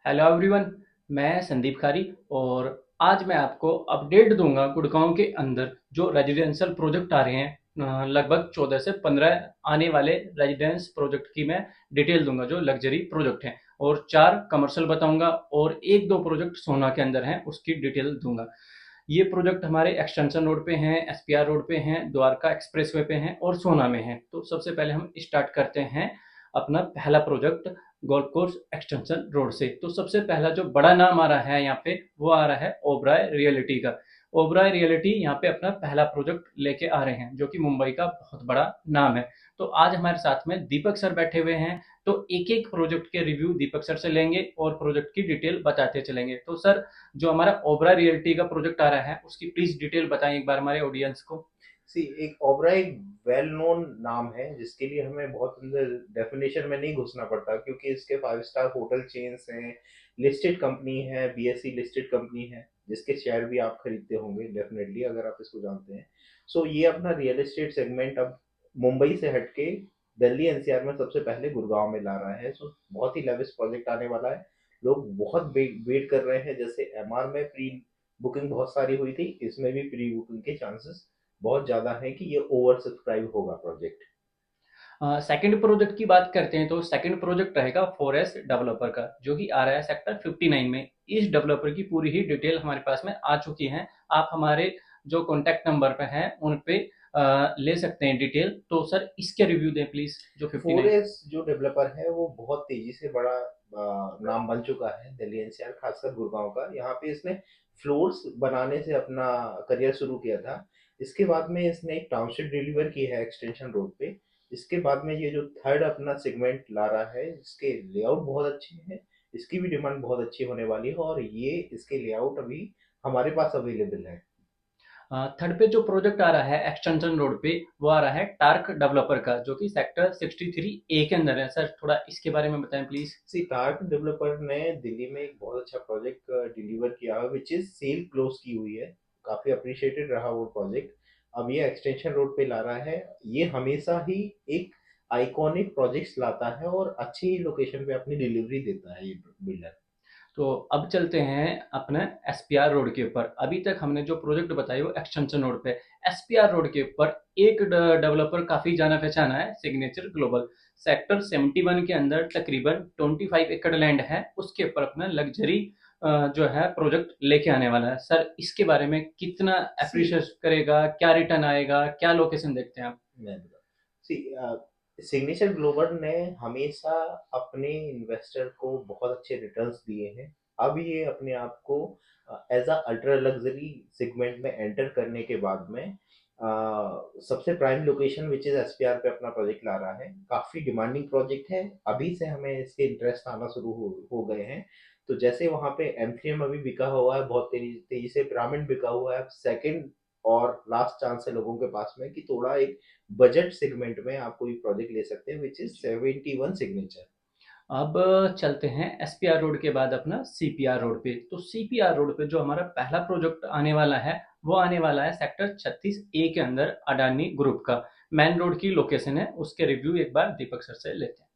Hello everyone. मैं संदीप खारी और आज मैं आपको अपडेट दूंगा गुड़गांव के अंदर जो रेजिडेंशियल प्रोजेक्ट आ रहे हैं। लगभग 14 से 15 आने वाले रेजिडेंस प्रोजेक्ट की मैं डिटेल दूंगा जो लग्जरी प्रोजेक्ट हैं, और 4 कमर्शियल बताऊंगा और एक दो प्रोजेक्ट सोना के अंदर हैं उसकी डिटेल दूंगा। ये प्रोजेक्ट हमारे एक्सटेंशन रोड पे हैं, एसपीआर रोड पे हैं, द्वारका एक्सप्रेसवे पे हैं और सोना में हैं। तो सबसे पहले हम स्टार्ट करते हैं अपना पहला project golf course extension road से। तो सबसे पहला जो बड़ा नाम आ रहा है यहाँ पे वो आ रहा है ओबराय रियलिटी का। ओबराय रियलिटी यहाँ पे अपना पहला प्रोजेक्ट लेके आ रहे हैं जो कि मुंबई का बहुत बड़ा नाम है। तो आज हमारे साथ में दीपक सर बैठे हुए हैं। तो एक एक प्रोजेक्ट के रिव्यू दीपक सर से लेंगे और प्रोजेक्ट की डिटेल बताते चलेंगे। तो सर, जो हमारा ओबराय रियलिटी का प्रोजेक्ट आ रहा है उसकी प्लीज डिटेल बताएं एक बार हमारे ऑडियंस को। सी एक ओबराई वेल नोन नाम है जिसके लिए हमें बहुत अंदर डेफिनेशन में नहीं घुसना पड़ता, क्योंकि इसके 5 स्टार होटल चेन्स हैं, लिस्टेड कंपनी है, बीएससी लिस्टेड कंपनी है, जिसके शेयर भी आप खरीदते होंगे डेफिनेटली अगर आप इसको जानते हैं। सो ये अपना रियल एस्टेट सेगमेंट अब मुंबई से हटके दिल्ली एनसीआर में सबसे पहले गुड़गांव में ला रहा है। सो बहुत ही लेविश प्रोजेक्ट आने वाला है। लोग बहुत वेट कर रहे हैं। जैसे एमआर में प्री बुकिंग बहुत सारी हुई थी, इसमें भी प्री बुकिंग के चांसेस बहुत ज़्यादा है कि ये ओवर सब्सक्राइब होगा प्रोजेक्ट। सेकंड प्रोजेक्ट की बात करते हैं तो सेकंड प्रोजेक्ट रहेगा फॉरेस्ट डेवलपर का जो कि आ रहा है सेक्टर 59 में। इस डेवलपर की पूरी ही डिटेल हमारे पास में आ चुकी है। आप हमारे जो कॉन्टैक्ट नंबर पे हैं उन पे ले सकते हैं डिटेल। तो सर इसके रिव्यू दें प्लीज जो 59। फोरेस जो डेवलपर है वो बहुत तेजी से बड़ा नाम बन चुका है दिल्ली एनसीआर, खासकर गुड़गांव का। यहाँ पे इसने फ्लोर्स बनाने से अपना करियर शुरू किया था। इसके बाद में इसने एक टाउनशिप डिलीवर की है एक्सटेंशन रोड पे। इसके बाद में ये जो थर्ड अपना सेगमेंट ला रहा है, इसके लेआउट बहुत अच्छे हैं। इसकी भी डिमांड बहुत अच्छी होने वाली है और ये इसके लेआउट अभी हमारे पास अवेलेबल है। थर्ड पे जो प्रोजेक्ट आ रहा है एक्सटेंशन रोड पे वो आ रहा है टार्क डेवलपर का जो कि सेक्टर 63 ए के अंदर है। सर थोड़ा इसके बारे में बताएं प्लीज। सी टार्क डेवलपर ने दिल्ली में एक बहुत अच्छा प्रोजेक्ट डिलीवर किया है, विच इज सेल क्लोज की हुई है। काफी अप्रिशिएटेड रहा वो प्रोजेक्ट। अब ये एक्सटेंशन रोड पे ला रहा है। ये हमेशा ही एक आइकॉनिक प्रोजेक्ट्स लाता है और अच्छी लोकेशन पे अपनी डिलीवरी देता है ये बिल्डर। तो अब चलते हैं अपने एसपीआर रोड के ऊपर। अभी तक हमने जो प्रोजेक्ट बताए वो एक्सटेंशन रोड पे। एसपीआर रोड के ऊपर एक डेवलपर काफी जाना पहचाना है, सिग्नेचर ग्लोबल। सेक्टर 71 के अंदर तकरीबन 25 एकड़ लैंड है, उसके ऊपर अपना लग्जरी जो है प्रोजेक्ट लेके आने वाला है। सर इसके बारे में कितना सी अप्रिशिएट करेगा, क्या रिटर्न आएगा, क्या लोकेशन देखते हैं आप। मैं बता सी सिग्नेचर ग्लोबल ने हमेशा अपने इन्वेस्टर को बहुत अच्छे रिटर्न्स दिए हैं। अब ये अपने आप को as a ultra luxury segment में एंटर करने के बाद में सबसे prime location which is SPR पे अपना प्रोजेक्ट ला रहा है। काफी डिमांडिंग प्रोजेक्ट है। अभी से हमें इसके इंटरेस्ट आना शुरू हो गए हैं। तो जैसे वहाँ पे एम3M अभी बिका हुआ है, बहुत तेजी तेजी से पिरामिड बिका हुआ है। सेकंड और लास्ट चांस है लोगों के पास में कि थोड़ा एक बजट सेगमेंट में आप कोई प्रोजेक्ट ले सकते हैं, विच इज 71 सिग्नेचर। अब चलते हैं एसपीआर रोड के बाद अपना सीपीआर रोड पे। तो सीपीआर रोड पे जो हमारा पहला प्रोजेक्ट आने वाला है वो आने वाला है सेक्टर 36 ए के अंदर अडानी ग्रुप का। मेन रोड की लोकेशन है, उसके रिव्यू एक बार दीपक सर से लेते हैं।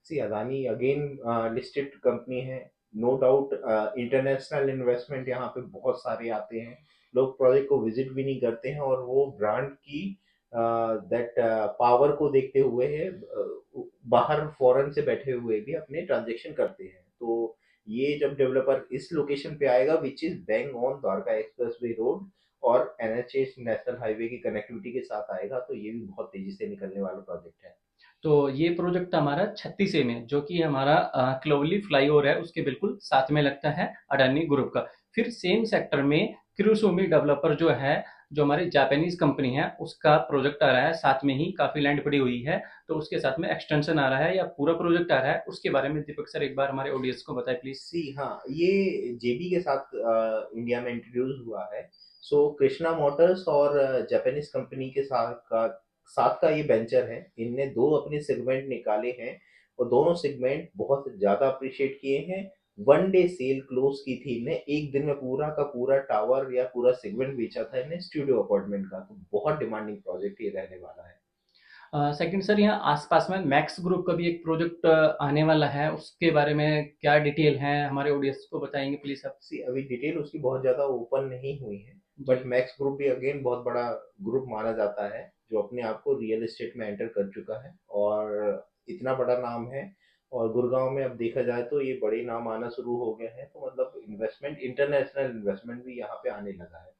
सी अदानी अगेन लिस्टेड कंपनी है। नो डाउट इंटरनेशनल इन्वेस्टमेंट यहाँ पे बहुत सारे आते हैं। लोग प्रोजेक्ट को विजिट भी नहीं करते हैं और वो ब्रांड की दैट पावर को देखते हुए है बाहर फॉरेन से बैठे हुए भी अपने ट्रांजेक्शन करते हैं। तो ये जब डेवलपर इस लोकेशन पे आएगा which is bang on Dwarka express way road और एनएचएस नेशनल हाईवे की कनेक्टिविटी के साथ आएगा, तो ये भी बहुत तेजी से निकलने वाला प्रोजेक्ट है। तो ये प्रोजेक्ट हमारा 36 ए में जो कि हमारा क्लोवली फ्लाईओवर है उसके बिल्कुल साथ में लगता है अडानी ग्रुप का। फिर सेम सेक्टर में क्रूसोमी डेवलपर जो है, जो हमारी जापानीज कंपनी है, उसका प्रोजेक्ट आ रहा है। साथ में ही काफी लैंड पड़ी हुई है, तो उसके साथ में एक्सटेंशन आ रहा है या पूरा प्रोजेक्ट आ रहा है उसके बारे में दीपक सर एक बार हमारे ऑडियंस को बताए प्लीज। सी हाँ, ये जेबी के साथ इंडिया में इंट्रोड्यूस हुआ है। सो कृष्णा मोटर्स और जापानीज कंपनी के साथ का ये वेंचर है। इनने दो अपने सेगमेंट निकाले हैं और दोनों सेगमेंट बहुत ज्यादा अप्रिशिएट किए हैं। वन डे सेल क्लोज की थी। इनने एक दिन में पूरा का पूरा टावर या पूरा सेगमेंट बेचा था इन्हें स्टूडियो अपार्टमेंट का। तो बहुत डिमांडिंग प्रोजेक्ट ये रहने वाला है। सेकंड सर, यहाँ आसपास में मैक्स ग्रुप का भी एक प्रोजेक्ट आने वाला है, उसके बारे में क्या डिटेल है हमारे ऑडियंस को बताएंगे प्लीज आप। सी अभी डिटेल उसकी बहुत ज़्यादा ओपन नहीं हुई है, बट जी। मैक्स ग्रुप भी अगेन बहुत बड़ा ग्रुप माना जाता है जो अपने आप को रियल एस्टेट में एंटर कर चुका है, और इतना बड़ा नाम है। और गुड़गांव में अब देखा जाए तो ये बड़े नाम आना शुरू हो गए हैं, तो मतलब इन्वेस्टमेंट, इंटरनेशनल इन्वेस्टमेंट भी यहाँ पे आने लगा है।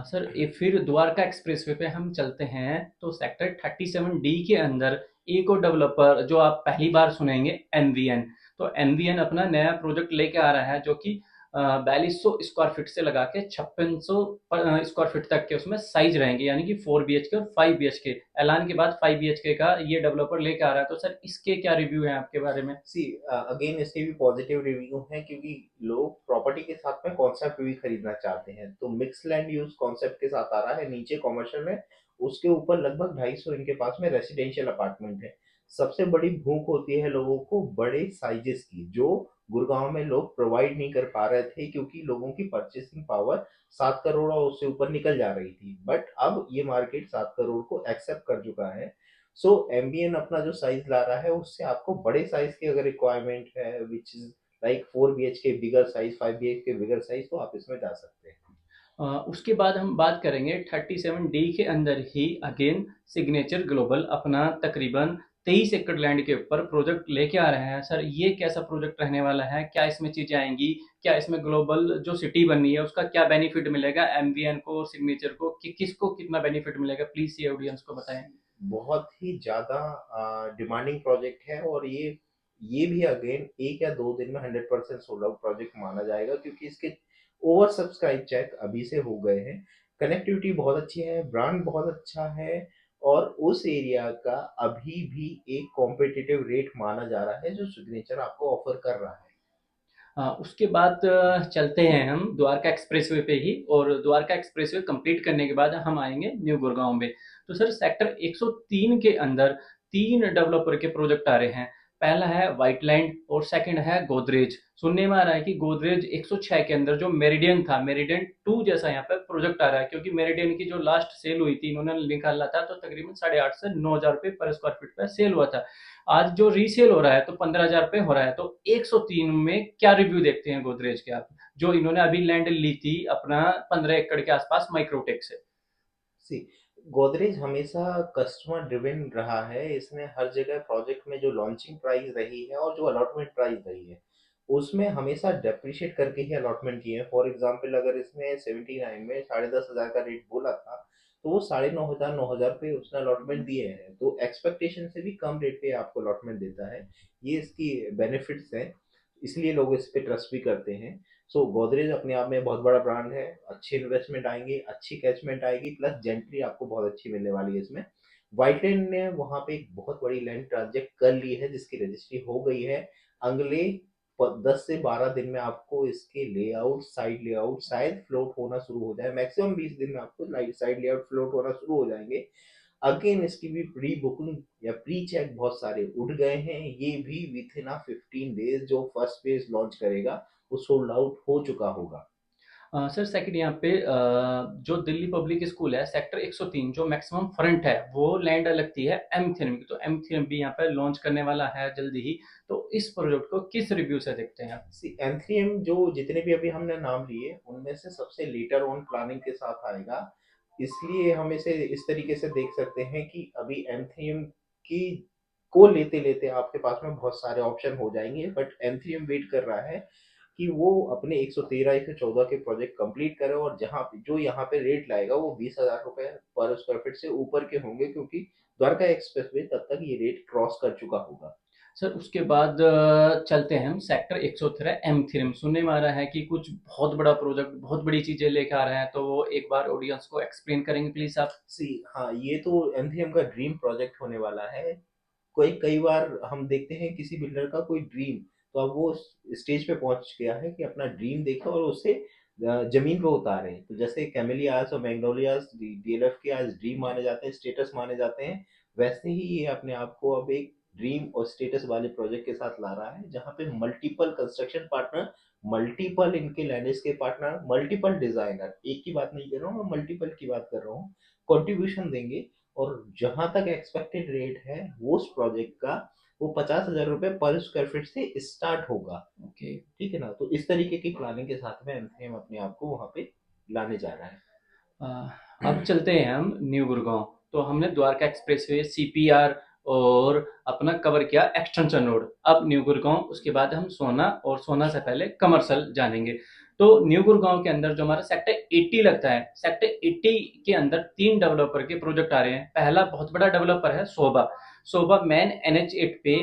सर ये फिर द्वारका एक्सप्रेसवे पे हम चलते हैं, तो सेक्टर 37D के अंदर एक और डेवलपर जो आप पहली बार सुनेंगे, एनवीएन। तो एनवीएन अपना नया प्रोजेक्ट लेके आ रहा है जो कि 4200 स्क्वायर फीट से लगा के 5600 स्क्वायर फीट तक के उसमें साइज रहेंगे, यानी कि 4 BHK और 5 BHK। ऐलान के बाद 5 BHK का ये डेवलपर लेके आ रहा है, तो सर इसके क्या रिव्यू है आपके बारे में। सी अगेन इसके भी पॉजिटिव रिव्यू हैं, क्योंकि लोग प्रॉपर्टी के साथ में कॉन्सेप्ट भी खरीदना चाहते हैं, तो मिक्स लैंड यूज कॉन्सेप्ट के साथ आ रहा है। नीचे कॉमर्शियल में, उसके ऊपर लगभग 250 इनके पास में रेसिडेंशियल अपार्टमेंट है। सबसे बड़ी भूख होती है लोगों को बड़े साइजेस की, जो गुड़गांव में लोग प्रोवाइड नहीं कर पा रहे थे, क्योंकि लोगों की परचेसिंग पावर 7 करोड़ और उससे ऊपर निकल जा रही थी। बट अब ये मार्केट 7 करोड़ को एक्सेप्ट कर चुका है। सो एमबीएन अपना जो साइज ला रहा है, उससे आपको बड़े साइज की अगर रिक्वायरमेंट है, which is like 4 BHK bigger size, 5 BHK bigger size, तो आप इसमें जा सकते हैं। उसके बाद हम बात करेंगे 37D के अंदर ही अगेन सिग्नेचर ग्लोबल अपना तकरीबन 23 एकड़ लैंड के ऊपर प्रोजेक्ट लेके आ रहे हैं। सर ये कैसा प्रोजेक्ट रहने वाला है, क्या इसमें चीजें आएंगी, क्या इसमें ग्लोबल जो सिटी बननी है उसका क्या बेनिफिट मिलेगा एमवीएन को और सिग्नेचर को, कि किसको कितना बेनिफिट मिलेगा, प्लीज ये ऑडियंस को बताएं। बहुत ही ज़्यादा डिमांडिंग प्रोजेक्ट है, और ये भी अगेन 1 या 2 दिन में 100% सोल्ड आउट प्रोजेक्ट माना जाएगा, क्योंकि इसके ओवर सब्सक्राइब चेक अभी से हो गए हैं। कनेक्टिविटी बहुत अच्छी है, ब्रांड बहुत अच्छा है, और उस एरिया का अभी भी एक कॉम्पिटिटिव रेट माना जा रहा है जो सिग्नेचर आपको ऑफर कर रहा है। उसके बाद चलते हैं हम द्वारका एक्सप्रेसवे पे ही, और द्वारका एक्सप्रेसवे कंप्लीट करने के बाद हम आएंगे न्यू गुड़गांव में। तो सर सेक्टर 103 के अंदर तीन डेवलपर के प्रोजेक्ट आ रहे हैं। पहला है व्हाइट लैंड और सेकंड है गोदरेज। सुनने में आ रहा है कि गोदरेज 106 के अंदर जो मेरिडियन था, मेरिडियन 2 जैसा यहाँ पे प्रोजेक्ट आ रहा है, क्योंकि मेरिडियन की जो लास्ट सेल हुई थी इन्होंने निकाला था तो तकरीबन 8,500 से 9,000 रुपये पर स्क्वायर फीट पे सेल हुआ था। आज जो रीसेल हो रहा है तो 15,000 रुपये हो रहा है। तो 103 में क्या रिव्यू देखते हैं गोदरेज के आप, जो इन्होंने अभी लैंड ली थी अपना 15 एकड़ के आसपास माइक्रोटेक से। सी गोदरेज हमेशा कस्टमर ड्रिवन रहा है। इसने हर जगह प्रोजेक्ट में जो लॉन्चिंग प्राइस रही है और जो अलॉटमेंट प्राइस रही है, उसमें हमेशा डेप्रिशिएट करके ही अलॉटमेंट किए हैं। फॉर एग्जांपल, अगर इसने 79 में 10,500 का रेट बोला था, तो वो 9,500 9,000 पे उसने अलॉटमेंट दिए हैं, तो एक्सपेक्टेशन से भी कम रेट पे आपको अलॉटमेंट देता है। ये इसकी बेनिफिट्स हैं, इसलिए लोग इस पे ट्रस्ट भी करते हैं। सो गोदरेज अपने आप में बहुत बड़ा ब्रांड है, अच्छी इन्वेस्टमेंट आएंगे, अच्छी कैचमेंट आएगी, प्लस जेंट्री आपको बहुत अच्छी मिलने वाली है इसमें। वाइटलैंड ने वहां पे एक बहुत बड़ी लैंड ट्रांजेक्ट कर ली है, जिसकी रजिस्ट्री हो गई है। अगले 10 से 12 दिन में आपको इसके लेआउट, साइड लेआउट शायद फ्लोट होना शुरू हो जाए, मैक्सिमम 20 दिन में आपको साइड लेआउट फ्लोट होना शुरू हो जाएंगे। अगेन इसकी भी प्री बुकिंग या प्री चेक बहुत सारे उठ गए हैं। ये भी विथ इन 15 डेज जो फर्स्ट फेज लॉन्च करेगा, वो सोल्ड आउट हो चुका होगा। सर सेकंड यहाँ पे जो दिल्ली पब्लिक स्कूल है सेक्टर 103 जो मैक्सिमम फ्रंट है वो लैंड लगती है एम थ्री की, तो एम थ्री भी यहाँ पे लॉन्च करने वाला है जल्दी ही। तो इस प्रोजेक्ट को किस रिव्यू से देखते हैं आप। सी एंथ्रियम जो जितने भी अभी हमने नाम लिए, उनमें से सबसे लेटर ऑन प्लानिंग के साथ आएगा, इसलिए हम इसे इस तरीके से देख सकते हैं कि अभी एंथ्रियम की को लेते लेते आपके पास में बहुत सारे ऑप्शन हो जाएंगे, बट एंथ्रियम वेट कर रहा है कि वो अपने 113 114 के प्रोजेक्ट कंप्लीट करे, और जहाँ पे जो यहाँ पे रेट लाएगा वो 20,000 रुपए पर स्क्वायर फीट से ऊपर के होंगे, क्योंकि द्वारका एक्सप्रेसवे तब तक ये रेट क्रॉस कर चुका होगा। सर उसके बाद चलते हैं हम सेक्टर 113 एम थ्री। सुनने में आ रहा है कि कुछ बहुत बड़ा प्रोजेक्ट, बहुत बड़ी चीजें लेकर आ रहे हैं, तो वो एक बार ऑडियंस को एक्सप्लेन करेंगे प्लीज आप। सी हाँ, ये तो एंथ्रियम का ड्रीम प्रोजेक्ट होने वाला है। कोई कई बार हम देखते हैं किसी बिल्डर का कोई ड्रीम, तो अब वो स्टेज पे पहुंच गया है कि अपना ड्रीम देखे और उसे जमीन पे उतारे। तो जैसे कैमेलियास और मैग्नोलियास डीएलएफ के आज ड्रीम माने जाते हैं, स्टेटस माने जाते हैं, वैसे ही ये अपने आप को अब एक ड्रीम और स्टेटस वाले प्रोजेक्ट के साथ ला रहा है, जहाँ पे मल्टीपल कंस्ट्रक्शन पार्टनर, मल्टीपल इनके लैंडस्केप पार्टनर, मल्टीपल डिजाइनर, एक की बात नहीं कर रहा हूँ मैं, मल्टीपल की बात कर रहा हूँ, कंट्रीब्यूशन देंगे। और जहां तक एक्सपेक्टेड रेट है वो उस प्रोजेक्ट का, वो 50,000 रुपये पर स्क्वायर फीट से स्टार्ट होगा। ओके। ठीक है ना, तो इस तरीके की प्लानिंग के साथ में एमसीएम अपने आप को वहां पे लाने जा रहा है। अ, अब चलते हैं हम न्यू गुड़गांव। तो हमने द्वारका एक्सप्रेसवे, सीपीआर और अपना कवर किया एक्सटेंशन रोड। अब न्यू गुड़गांव, उसके बाद हम सोना, और सोना से पहले कमर्शियल जानेंगे। तो न्यू गुड़गांव के अंदर जो हमारा सेक्टर 80 लगता है, सेक्टर 80 के अंदर 3 डेवलपर के प्रोजेक्ट आ रहे हैं। पहला बहुत बड़ा डेवलपर है शोभा। शोभा मेन NH8 पे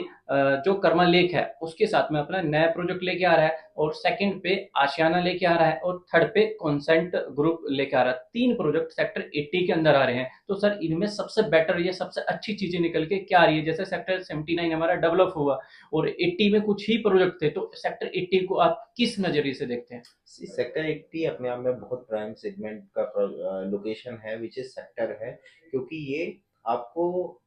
जो कर्मा लेक है उसके साथ में अपना नया प्रोजेक्ट लेके आ रहा है, और सेकंड पे आशियाना लेके आ रहा है, और थर्ड पे कॉन्सेंट ग्रुप लेके आ रहा है। 3 प्रोजेक्ट सेक्टर 80 के अंदर आ रहे हैं। तो सर इनमें सबसे बेटर, ये सबसे अच्छी चीजें निकल के क्या आ रही है? जैसे सेक्टर 79 हमारा डेवलप हुआ और 80 में कुछ ही प्रोजेक्ट थे, तो सेक्टर 80 को आप किस नजरिए से देखते हैं? सेक्टर 80 अपने आप में बहुत प्राइम सेगमेंट का लोकेशन है, विच इज सेक्टर है, क्योंकि ये आपको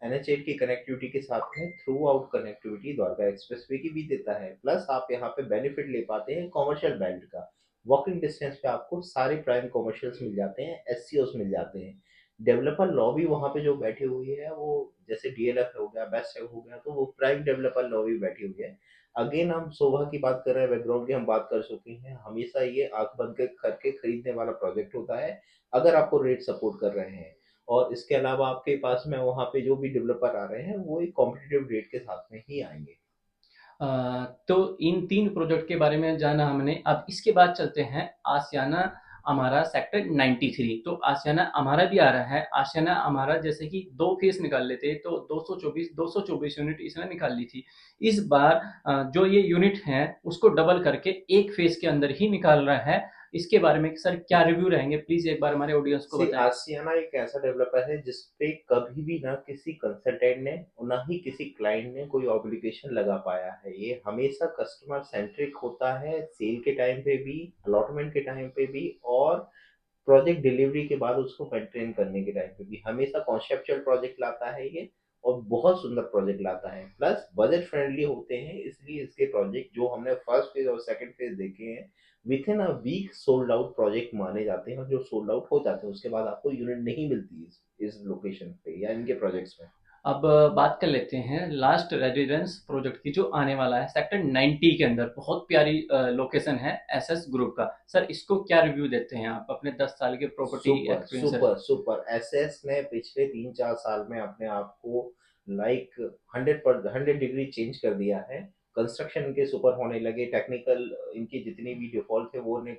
NH8 की कनेक्टिविटी के साथ में through out connectivity Dwarka expressway की भी देता है, प्लस आप यहाँ पे बेनिफिट ले पाते हैं कॉमर्शियल बेल्ट का। वॉकिंग डिस्टेंस पे आपको सारे प्राइम कॉमर्शियल्स मिल जाते हैं, SCOs मिल जाते हैं। डेवलपर लॉबी वहाँ पे जो बैठी हुई है वो, जैसे DLF हो गया, बेस्ट हो गया, तो वो प्राइम डेवलपर लॉबी बैठी हुई है। अगेन हम शोभा की बात कर रहे हैं, बैकग्राउंड की हम बात कर चुके हैं, हमेशा ये आंख बंद करके खरीदने वाला प्रोजेक्ट होता है अगर आपको रेट सपोर्ट कर रहे हैं। और इसके अलावा आपके पास में वहाँ पे जो भी डेवलपर आ रहे हैं वो एक कॉम्पिटिटिव रेट के साथ में ही आएंगे। अ, तो इन 3 प्रोजेक्ट के बारे में जाना हमने। अब इसके बाद चलते हैं आशियाना हमारा सेक्टर 93। तो आशियाना हमारा भी आ रहा है। आशियाना हमारा जैसे कि 2 फेस निकाल लेते तो 224 यूनिट इसने निकाल ली थी। इस बार जो ये यूनिट है उसको डबल करके एक फेस के अंदर ही निकाल रहा है। इसके बारे में सर क्या रिव्यू रहेंगे, प्लीज एक बार हमारे ऑडियंस को सी बताएं। आसियाना एक ऐसा डेवलपर है जिसपे कभी भी ना किसी कंसल्टेंट ने और ना ही किसी क्लाइंट ने कोई ऑब्लिगेशन लगा पाया है। ये हमेशा कस्टमर सेंट्रिक होता है, सेल के टाइम पे भी, अलॉटमेंट के टाइम पे भी, और प्रोजेक्ट डिलीवरी के बाद उसको मेंटेन करने के टाइम पे भी हमेशा कॉन्सेप्चुअल प्रोजेक्ट लाता है ये, और बहुत सुंदर प्रोजेक्ट लाता है, प्लस बजट फ्रेंडली होते हैं। इसलिए इसके प्रोजेक्ट जो हमने फर्स्ट फेज और सेकंड फेज देखे हैं, within a week sold out project माने जाते हैं, और जो सोल्ड आउट हो जाते हैं उसके बाद आपको यूनिट नहीं मिलती इस लोकेशन पे या इनके प्रोजेक्ट्स में। अब बात कर लेते हैं लास्ट रेजिडेंस प्रोजेक्ट की, जो आने वाला है सेक्टर 90 के अंदर। बहुत प्यारी लोकेशन है SS ग्रुप का। सर इसको क्या रिव्यू देते हैं आप अपने 10 साल के प्रॉपर्टी सुपर एक्सपीरियंस से? सुपर सुपर, एसएस ने पिछले 3-4 साल में अपने आप को लाइक 100 डिग्री चेंज कर दिया है। कंस्ट्रक्शन इनके सुपर होने लगे, टेक्निकल इनकी जितनी भी डिफॉल्ट थे वो ने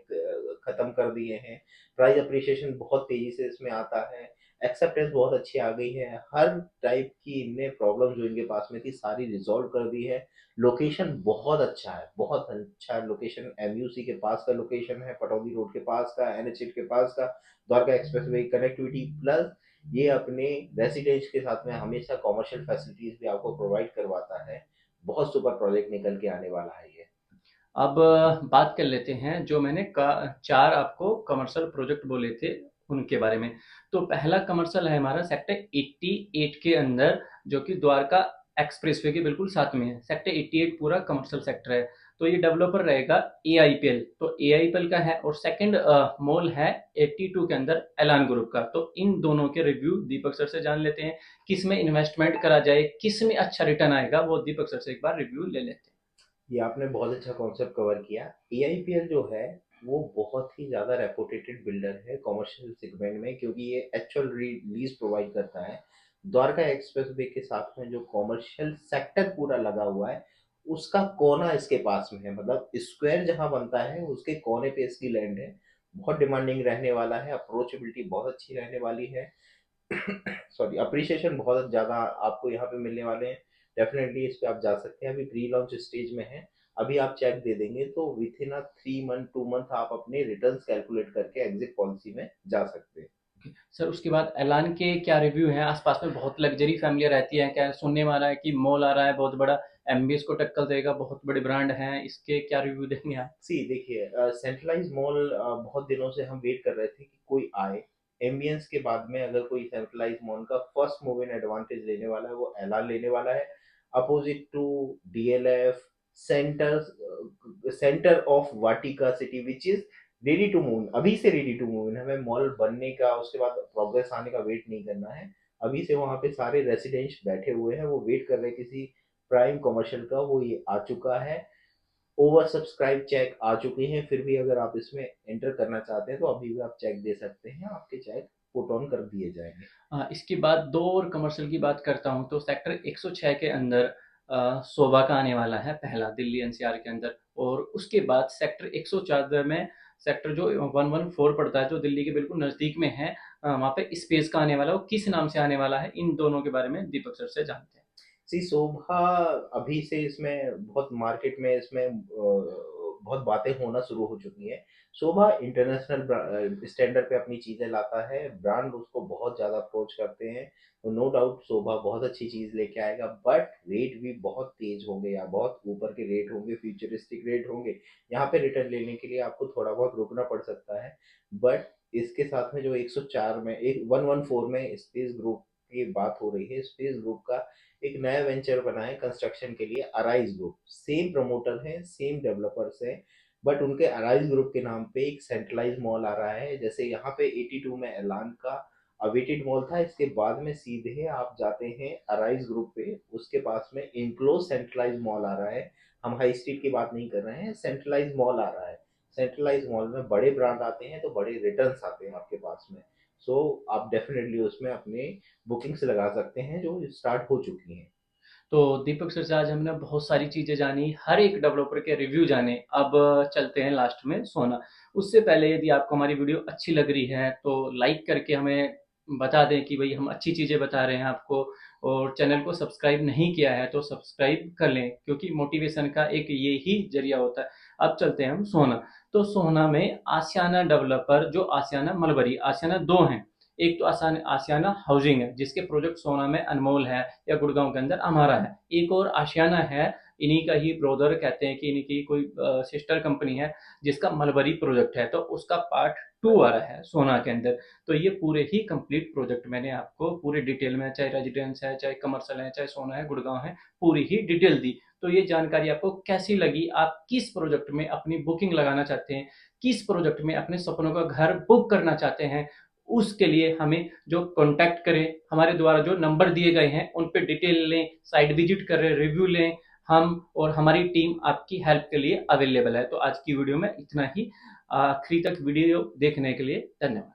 खत्म कर दिए हैं। प्राइस अप्रिशिएशन बहुत तेजी से इसमें आता है, एक्सेप्टेंस बहुत अच्छी आ गई है, हर टाइप की इनने प्रॉब्लम जो इनके पास में थी सारी रिजॉल्व कर दी है। लोकेशन बहुत अच्छा है, बहुत अच्छा लोकेशन, MUC के पास का लोकेशन है, पटौदी रोड के पास का, NH8 के पास का, द्वारका एक्सप्रेसवे कनेक्टिविटी, प्लस ये अपने रेसिडेंट्स के साथ में हमेशा कॉमर्शियल फैसिलिटीज भी आपको प्रोवाइड करवाता है। बहुत सुपर प्रोजेक्ट निकल के आने वाला है ये। अब बात कर लेते हैं जो मैंने 4 आपको कमर्शियल प्रोजेक्ट बोले थे उनके बारे में। तो पहला कमर्शियल है हमारा सेक्टर 88 के अंदर, जो कि द्वारका एक्सप्रेसवे के बिल्कुल साथ में है। सेक्टर 88 पूरा कमर्शियल सेक्टर है। तो ये डेवलपर रहेगा AIPL। तो AIPL का है, और सेकंड मॉल है 82 के अंदर एलान ग्रुप का। तो इन दोनों के रिव्यू दीपक सर से जान लेते हैं। किस में इन्वेस्टमेंट करा जाए, किस में अच्छा रिटर्न आएगा, वो दीपक सर से एक बार रिव्यू ले लेते हैं। ये आपने बहुत अच्छा कॉन्सेप्ट कवर किया। AIPL जो है वो बहुत ही ज़्यादा रेपुटेटेड बिल्डर है कॉमर्शियल सेगमेंट में, क्योंकि ये एक्चुअल लीज प्रोवाइड करता है। द्वारका एक्सप्रेस वे के साथ में जो कॉमर्शियल सेक्टर पूरा लगा हुआ है उसका कोना इसके पास में है, मतलब स्क्वायर जहाँ बनता है उसके कोने पे इसकी लैंड है। बहुत डिमांडिंग रहने वाला है, अप्रोचेबिलिटी बहुत अच्छी रहने वाली है। सॉरी, अप्रिशिएशन बहुत ज़्यादा आपको यहाँ पे मिलने वाले हैं। डेफिनेटली इस पे आप जा सकते हैं, अभी प्री लॉन्च स्टेज में है। अभी आप चेक दे देंगे तो with in a 3 month 2 month आप अपने रिटर्न्स कैलकुलेट करके एग्जिट पॉलिसी में जा सकते हैं। सर उसके बाद एलान के क्या रिव्यू हैं? आसपास में बहुत लग्जरी फैमिलियां रहती हैं, क्या सुनने में आ रहा है कि मॉल आ रहा है बहुत बड़ा, MBS को टक्कर देगा, बहुत बड़ी ब्रांड है, इसके क्या रिव्यू देंगे आप? सी देखिए, सेंट्रलाइज मॉल बहुत दिनों से हम वेट कर रहे थे कि कोई आए। एम्बियंस के बाद में अगर कोई सेंट्रलाइज मॉल का फर्स्ट मूव इन एडवांटेज लेने वाला है वो एलान लेने वाला है, opposite to DLF, centre centre of Vatika city which is ready to move, अभी से रेडी टू मूव इन। हमें मॉल बनने का उसके बाद प्रोग्रेस आने का वेट नहीं करना है। अभी से वहाँ पे सारे रेसिडेंट्स बैठे हुए हैं, वो वेट कर रहे हैं किसी प्राइम कमर्शियल का, वो ये आ चुका है। ओवर सब्सक्राइब चेक आ चुके हैं, फिर भी अगर आप इसमें एंटर करना चाहते हैं तो अभी भी आप चेक दे सकते हैं, आपके चेक पुट ऑन कर दिए जाएंगे। इसके बाद दो और कमर्शियल की बात करता हूँ तो सेक्टर 106 के अंदर सोबा का आने वाला है पहला, दिल्ली एनसीआर के अंदर। और उसके बाद सेक्टर 104 में सेक्टर जो 114 पड़ता है, जो दिल्ली के बिल्कुल नज़दीक में है, वहाँ पे स्पेस का आने वाला है। वो किस नाम से आने वाला है, इन दोनों के बारे में दीपक सर से जानते हैं। सी शोभा अभी से इसमें बहुत मार्केट में इसमें बहुत बातें होना शुरू हो चुकी हैं। शोभा इंटरनेशनल स्टैंडर्ड पे अपनी चीजें लाता है, ब्रांड उसको बहुत ज्यादा अप्रोच करते हैं, तो नो डाउट शोभा बहुत अच्छी चीज लेके आएगा, बट रेट भी बहुत तेज होंगे या बहुत ऊपर के रेट होंगे, फ्यूचरिस्टिक रेट होंगे। यहाँ पे रिटर्न लेने के लिए आपको थोड़ा बहुत रुकना पड़ सकता है। बट इसके साथ में जो 104 में, एक 114 में स्पेस ग्रुप की बात हो रही है, स्पेस ग्रुप का एक नया वेंचर बना है कंस्ट्रक्शन के लिए, अराइज ग्रुप। सेम प्रमोटर है, सेम डेवलपर्स है, बट उनके अराइज ग्रुप के नाम पे एक सेंट्रलाइज मॉल आ रहा है। जैसे यहाँ पे 82 में एलान का अवेटेड मॉल था, इसके बाद में सीधे आप जाते हैं अराइज ग्रुप पे, उसके पास में इनक्लोज सेंट्रलाइज मॉल आ रहा है। हम हाई स्ट्रीट की बात नहीं कर रहे हैं, सेंट्रलाइज मॉल आ रहा है। सेंट्रलाइज मॉल में बड़े ब्रांड आते हैं तो बड़े रिटर्न्स आते हैं आपके पास में। सो आप डेफिनेटली उसमें अपने बुकिंग्स लगा सकते हैं जो स्टार्ट हो चुकी हैं। तो दीपक सर से आज हमने बहुत सारी चीज़ें जानी, हर एक डेवलपर के रिव्यू जाने। अब चलते हैं लास्ट में सोना। उससे पहले यदि आपको हमारी वीडियो अच्छी लग रही है तो लाइक करके हमें बता दें कि भाई हम अच्छी चीज़ें बता रहे हैं आपको। और चैनल को सब्सक्राइब नहीं किया है तो सब्सक्राइब कर लें, क्योंकि मोटिवेशन का एक ये ही जरिया होता है। अब चलते हैं हम सोना। तो सोना में आशियाना डेवलपर, जो आशियाना मलबरी, आशियाना दो हैं। एक तो आसान आशियाना हाउसिंग है, जिसके प्रोजेक्ट सोना में अनमोल है या गुड़गांव के अंदर हमारा है। एक और आशियाना है, इन्हीं का ही ब्रोदर, कहते हैं कि इन्हीं की कोई सिस्टर कंपनी है, जिसका मलबरी प्रोजेक्ट है, तो उसका पार्ट 2 आ रहा है सोना के अंदर। तो ये पूरे ही कंप्लीट प्रोजेक्ट मैंने आपको पूरी डिटेल में, चाहे रेजिडेंस है, चाहे कमर्शियल है, चाहे सोना है, गुड़गांव है, पूरी ही डिटेल दी। तो ये जानकारी आपको कैसी लगी? आप किस प्रोजेक्ट में अपनी बुकिंग लगाना चाहते हैं, किस प्रोजेक्ट में अपने सपनों का घर बुक करना चाहते हैं, उसके लिए हमें जो कांटेक्ट करें, हमारे द्वारा जो नंबर दिए गए हैं उन पे डिटेल लें, साइट विजिट करें, रिव्यू लें। हम और हमारी टीम आपकी हेल्प के लिए अवेलेबल है। तो आज की वीडियो में इतना ही। आखिरी तक वीडियो देखने के लिए धन्यवाद।